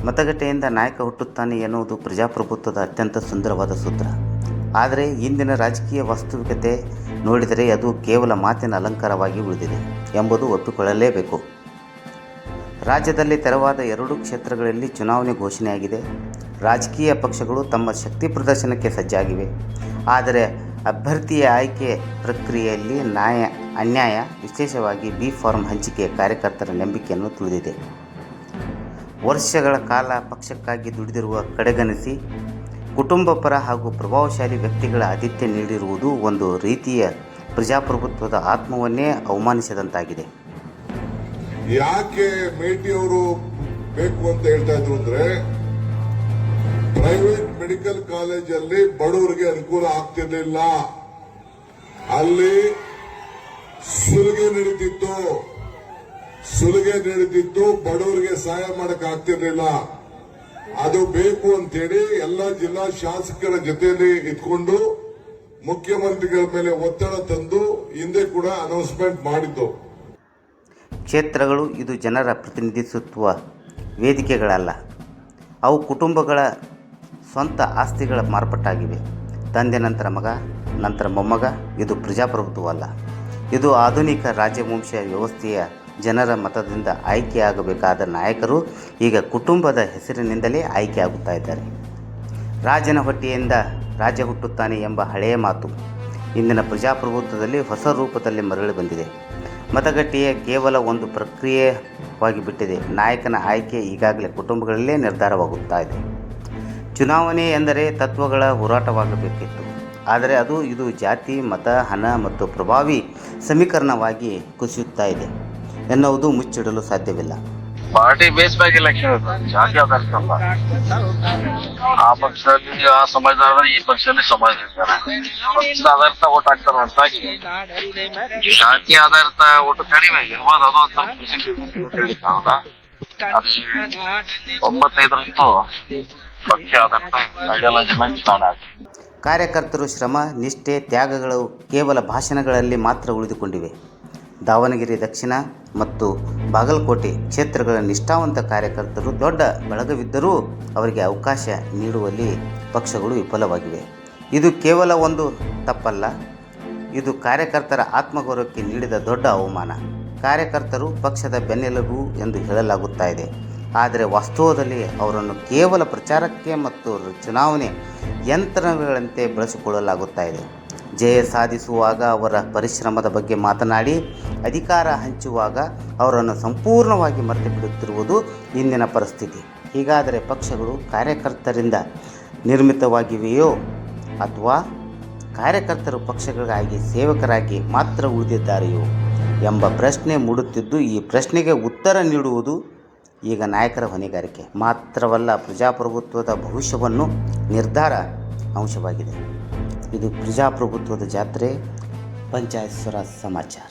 ಮತಗಟ್ಟೆಯಿಂದ ನಾಯಕ ಹುಟ್ಟುತ್ತಾನೆ ಎನ್ನುವುದು ಪ್ರಜಾಪ್ರಭುತ್ವದ ಅತ್ಯಂತ ಸುಂದರವಾದ ಸೂತ್ರ. ಆದರೆ ಇಂದಿನ ರಾಜಕೀಯ ವಾಸ್ತವಿಕತೆ ನೋಡಿದರೆ ಅದು ಕೇವಲ ಮಾತಿನ ಅಲಂಕಾರವಾಗಿ ಉಳಿದಿದೆ ಎಂಬುದು ಒಪ್ಪಿಕೊಳ್ಳಲೇಬೇಕು. ರಾಜ್ಯದಲ್ಲಿ ತೆರವಾದ 2 ಕ್ಷೇತ್ರಗಳಲ್ಲಿ ಚುನಾವಣೆ ಘೋಷಣೆಯಾಗಿದೆ. ರಾಜಕೀಯ ಪಕ್ಷಗಳು ತಮ್ಮ ಶಕ್ತಿ ಪ್ರದರ್ಶನಕ್ಕೆ ಸಜ್ಜಾಗಿವೆ. ಆದರೆ ಅಭ್ಯರ್ಥಿಯ ಆಯ್ಕೆ ಪ್ರಕ್ರಿಯೆಯಲ್ಲಿ ಅನ್ಯಾಯ, ವಿಶೇಷವಾಗಿ ಬಿ ಫಾರ್ಮ್ ಹಂಚಿಕೆ ಕಾರ್ಯಕರ್ತರ ನಂಬಿಕೆಯನ್ನು ತುಳಿದಿದೆ. ವರ್ಷಗಳ ಕಾಲ ಪಕ್ಷಕ್ಕಾಗಿ ದುಡಿದಿರುವ ಕಡೆಗಣಿಸಿ ಕುಟುಂಬ ಪರ ಹಾಗೂ ಪ್ರಭಾವಶಾಲಿ ವ್ಯಕ್ತಿಗಳ ಆತಿಥ್ಯ ನೀಡಿರುವುದು ಒಂದು ರೀತಿಯ ಪ್ರಜಾಪ್ರಭುತ್ವದ ಆತ್ಮವನ್ನೇ ಅವಮಾನಿಸಿದಂತಾಗಿದೆ. ಯಾಕೆ ಮೇಟಿಯವರು ಬೇಕು ಅಂತ ಹೇಳ್ತಾ ಇದ್ರು ಅಂದ್ರೆ, ಪ್ರೈವೇಟ್ ಮೆಡಿಕಲ್ ಕಾಲೇಜಲ್ಲಿ ಬಡವರಿಗೆ ಅನುಕೂಲ ಆಗ್ತಿರ್ಲಿಲ್ಲ, ಅಲ್ಲಿ ಸುಲಿಗೆ ನಡೀತಿತ್ತು, ಬಡವರಿಗೆ ಸಹಾಯ ಮಾಡಕ್ ಆಗ್ತಿರ್ಲಿಲ್ಲ. ಅದು ಬೇಕು ಅಂತೇಳಿ ಎಲ್ಲ ಜಿಲ್ಲಾ ಶಾಸಕರ ಜೊತೆಯಲ್ಲಿ ಇಟ್ಕೊಂಡು ಮುಖ್ಯಮಂತ್ರಿಗಳ ಮೇಲೆ ಒತ್ತಡ ತಂದು ಹಿಂದೆ ಕೂಡ ಅನೌನ್ಸ್ಮೆಂಟ್ ಮಾಡಿದ್ದು. ಕ್ಷೇತ್ರಗಳು ಇದು ಜನರ ಪ್ರತಿನಿಧಿಸುವ ವೇದಿಕೆಗಳಲ್ಲ, ಅವು ಕುಟುಂಬಗಳ ಸ್ವಂತ ಆಸ್ತಿಗಳ ಮಾರ್ಪಾಟಾಗಿವೆ. ತಂದೆ ನಂತರ ಮಗ, ನಂತರ ಮೊಮ್ಮಗ. ಇದು ಪ್ರಜಾಪ್ರಭುತ್ವವಲ್ಲ, ಇದು ಆಧುನಿಕ ರಾಜವಂಶ ವ್ಯವಸ್ಥೆಯ ಜನರ ಮತದಿಂದ ಆಯ್ಕೆಯಾಗಬೇಕಾದ ನಾಯಕರು ಈಗ ಕುಟುಂಬದ ಹೆಸರಿನಿಂದಲೇ ಆಯ್ಕೆಯಾಗುತ್ತಾ ಇದ್ದಾರೆ. ರಾಜನ ಹೊಟ್ಟೆಯಿಂದ ರಾಜ ಹುಟ್ಟುತ್ತಾನೆ ಎಂಬ ಹಳೆಯ ಮಾತು ಇಂದಿನ ಪ್ರಜಾಪ್ರಭುತ್ವದಲ್ಲಿ ಹೊಸ ರೂಪದಲ್ಲಿ ಮರಳಿ ಬಂದಿದೆ. ಮತಗಟ್ಟೆಯ ಕೇವಲ ಒಂದು ಪ್ರಕ್ರಿಯೆಯಾಗಿ ಬಿಟ್ಟಿದೆ. ನಾಯಕನ ಆಯ್ಕೆ ಈಗಾಗಲೇ ಕುಟುಂಬಗಳಲ್ಲೇ ನಿರ್ಧಾರವಾಗುತ್ತಾ ಇದೆ. ಚುನಾವಣೆ ಎಂದರೆ ತತ್ವಗಳ ಹೋರಾಟವಾಗಬೇಕಿತ್ತು, ಆದರೆ ಇದು ಜಾತಿ, ಮತ, ಹಣ ಮತ್ತು ಪ್ರಭಾವಿ ಸಮೀಕರಣವಾಗಿ ಕುಸಿಯುತ್ತಾ ಇದೆ ಎನ್ನುವುದು ಮುಚ್ಚಿಡಲು ಸಾಧ್ಯವಿಲ್ಲ. ಪಾರ್ಟಿ ಬೇಸ್ ಬ್ಯಾಗ್ ಎಲೆಕ್ಷನ್ ಜಾತಿ ಆಧಾರಿತ ಅಲ್ಲ. ಆ ಪಕ್ಷದಲ್ಲಿ ಆ ಸಮಾಜದವರು, ಈ ಪಕ್ಷದಲ್ಲಿ ಸಮಾಜದ ಪಕ್ಷದ ಆಧಾರಿತ ಓಟ್ ಹಾಕ್ತಾರೆ ಹೊರತಾಗಿ ಜಾತಿ ಆಧಾರಿತ ಓಟು ಕಡಿಮೆ ಇರ್ಬೋದು. ಅದು 95% ಪಕ್ಷ ಆಧಾರಿತ ಐಡಿಯಾಲಜಿ ಮೇಲೆ ಚುನಾವಣೆ ಆಗ್ತದೆ. ಕಾರ್ಯಕರ್ತರು ಶ್ರಮ, ನಿಷ್ಠೆ, ತ್ಯಾಗಗಳು ಕೇವಲ ಭಾಷಣಗಳಲ್ಲಿ ಮಾತ್ರ ಉಳಿದುಕೊಂಡಿವೆ. ದಾವಣಗೆರೆ ದಕ್ಷಿಣ ಮತ್ತು ಬಾಗಲಕೋಟೆ ಕ್ಷೇತ್ರಗಳ ನಿಷ್ಠಾವಂತ ಕಾರ್ಯಕರ್ತರು ದೊಡ್ಡ ಬಳಗವಿದ್ದರೂ ಅವರಿಗೆ ಅವಕಾಶ ನೀಡುವಲ್ಲಿ ಪಕ್ಷಗಳು ವಿಫಲವಾಗಿವೆ. ಇದು ಕೇವಲ ಒಂದು ತಪ್ಪಲ್ಲ, ಇದು ಕಾರ್ಯಕರ್ತರ ಆತ್ಮಗೌರವಕ್ಕೆ ನೀಡಿದ ದೊಡ್ಡ ಅವಮಾನ. ಕಾರ್ಯಕರ್ತರು ಪಕ್ಷದ ಬೆನ್ನೆಲುಬು ಎಂದು ಹೇಳಲಾಗುತ್ತಾ ಇದೆ, ಆದರೆ ವಾಸ್ತವದಲ್ಲಿ ಅವರನ್ನು ಕೇವಲ ಪ್ರಚಾರಕ್ಕೆ ಮತ್ತು ಚುನಾವಣೆ ಯಂತ್ರಗಳಂತೆ ಬಳಸಿಕೊಳ್ಳಲಾಗುತ್ತಾ ಇದೆ. ಜಯ ಸಾಧಿಸುವಾಗ ಅವರ ಪರಿಶ್ರಮದ ಬಗ್ಗೆ ಮಾತನಾಡಿ, ಅಧಿಕಾರ ಹಂಚುವಾಗ ಅವರನ್ನು ಸಂಪೂರ್ಣವಾಗಿ ಮರೆತು ಬಿಡುತ್ತಿರುವುದು ಇಂದಿನ ಪರಿಸ್ಥಿತಿ. ಹೀಗಾದರೆ ಪಕ್ಷಗಳು ಕಾರ್ಯಕರ್ತರಿಂದ ನಿರ್ಮಿತವಾಗಿವೆಯೋ ಅಥವಾ ಕಾರ್ಯಕರ್ತರು ಪಕ್ಷಗಳಿಗಾಗಿ ಸೇವಕರಾಗಿ ಮಾತ್ರ ಉಳಿದಿದ್ದಾರೆಯೋ ಎಂಬ ಪ್ರಶ್ನೆ ಮೂಡುತ್ತಿದ್ದು, ಈ ಪ್ರಶ್ನೆಗೆ ಉತ್ತರ ನೀಡುವುದು ಈಗ ನಾಯಕರ ಹೊಣೆಗಾರಿಕೆ ಮಾತ್ರವಲ್ಲ, ಪ್ರಜಾಪ್ರಭುತ್ವದ ಭವಿಷ್ಯವನ್ನು ನಿರ್ಧಾರ ಅಂಶವಾಗಿದೆ. ಇದು ಪ್ರಜಾಪ್ರಭುತ್ವದ ಜಾತ್ರೆ, ಪಂಚಾಯತ್ ಸ್ವರಾಜ್ ಸಮಾಚಾರ.